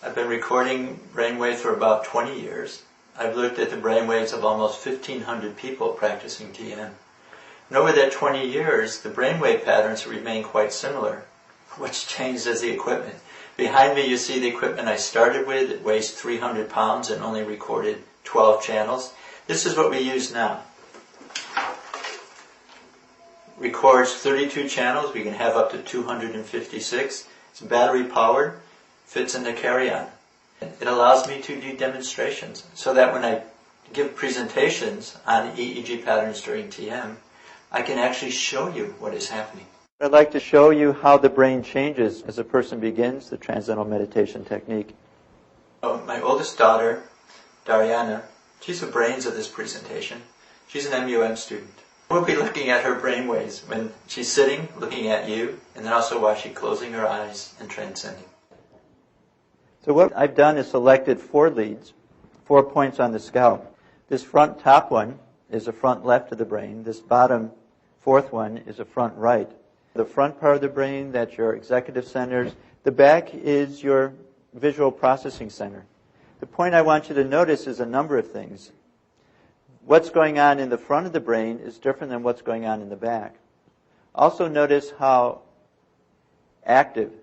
I've been recording brainwaves for about 20 years. I've looked at the brainwaves of almost 1,500 people practicing TM. And over that 20 years, the brainwave patterns remain quite similar. What's changed is the equipment. Behind me you see the equipment I started with. It weighs 300 pounds and only recorded 12 channels. This is what we use now. Records 32 channels. We can have up to 256. It's battery powered. Fits in the carry-on. It allows me to do demonstrations so that when I give presentations on EEG patterns during TM, I can actually show you what is happening. I'd like to show you how the brain changes as a person begins the Transcendental Meditation technique. My oldest daughter, Dariana, she's the brains of this presentation. She's an MUM student. We'll be looking at her brainwaves when she's sitting, looking at you, and then also while she's closing her eyes and transcending. So what I've done is selected 4 leads, 4 points on the scalp. This front top one is the front left of the brain. This bottom 4th one is the front right. The front part of the brain, that's your executive centers. The back is your visual processing center. The point I want you to notice is a number of things. What's going on in the front of the brain is different than what's going on in the back. Also notice how active,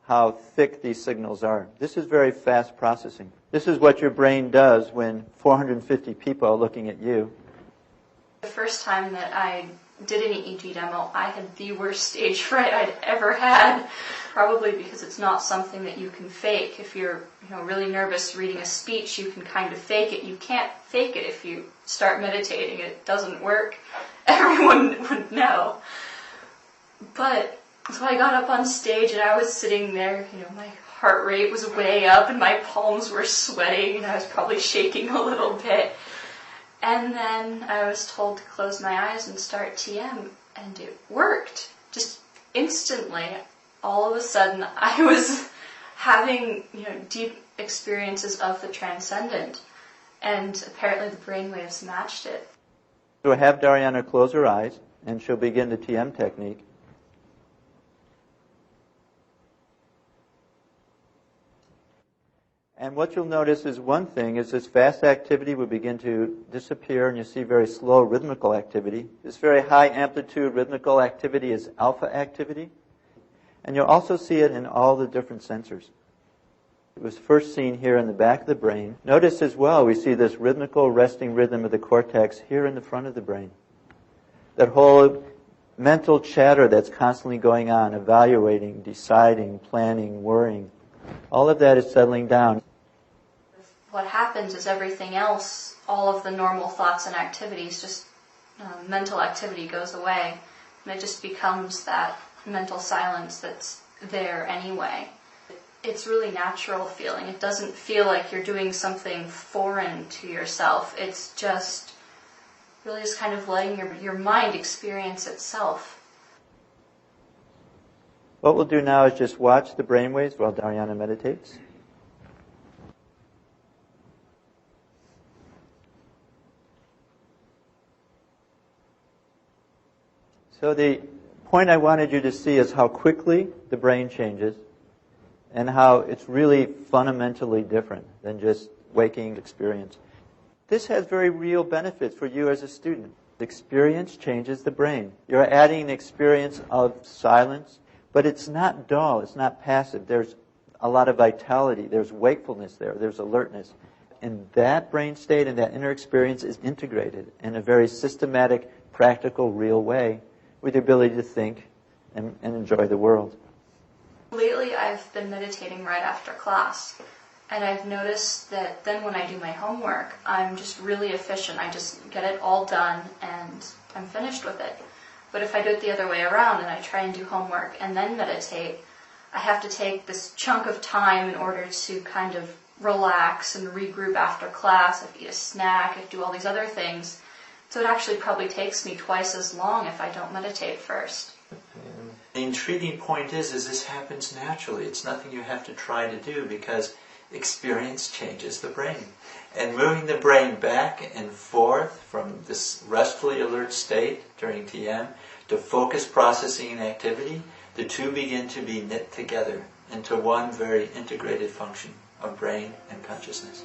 how thick these signals are. This is very fast processing. This is what your brain does when 450 people are looking at you. The first time that I did an EEG demo, I had the worst stage fright I'd ever had, probably because it's not something that you can fake. If you're really nervous reading a speech, you can kind of fake it. You can't fake it if you start meditating. It doesn't work. Everyone would know. But so I got up on stage and I was sitting there, my heart rate was way up and my palms were sweating and I was probably shaking a little bit. And then I was told to close my eyes and start TM, and it worked. Just instantly, all of a sudden, I was having deep experiences of the transcendent, and apparently the brainwaves matched it. So have Dariana close her eyes, and she'll begin the TM technique. And what you'll notice is one thing is this fast activity will begin to disappear and you see very slow rhythmical activity. This very high amplitude rhythmical activity is alpha activity. And you'll also see it in all the different sensors. It was first seen here in the back of the brain. Notice as well we see this rhythmical resting rhythm of the cortex here in the front of the brain. That whole mental chatter that's constantly going on, evaluating, deciding, planning, worrying. All of that is settling down. What happens is everything else, all of the normal thoughts and activities, just mental activity goes away. And it just becomes that mental silence that's there anyway. It's really natural feeling. It doesn't feel like you're doing something foreign to yourself. It's just really just kind of letting your mind experience itself. What we'll do now is just watch the brainwaves while Dariana meditates. So the point I wanted you to see is how quickly the brain changes and how it's really fundamentally different than just waking experience. This has very real benefits for you as a student. The experience changes the brain. You're adding an experience of silence, but it's not dull, it's not passive. There's a lot of vitality, there's wakefulness there, there's alertness. And that brain state and that inner experience is integrated in a very systematic, practical, real way with the ability to think and enjoy the world. Lately I've been meditating right after class, and I've noticed that then when I do my homework, I'm just really efficient. I just get it all done and I'm finished with it. But if I do it the other way around and I try and do homework and then meditate, I have to take this chunk of time in order to kind of relax and regroup after class. I have to eat a snack, I have to do all these other things. So it actually probably takes me twice as long if I don't meditate first. The intriguing point is this happens naturally. It's nothing you have to try to do because experience changes the brain. And moving the brain back and forth from this restfully alert state during TM to focused processing and activity, the two begin to be knit together into one very integrated function of brain and consciousness.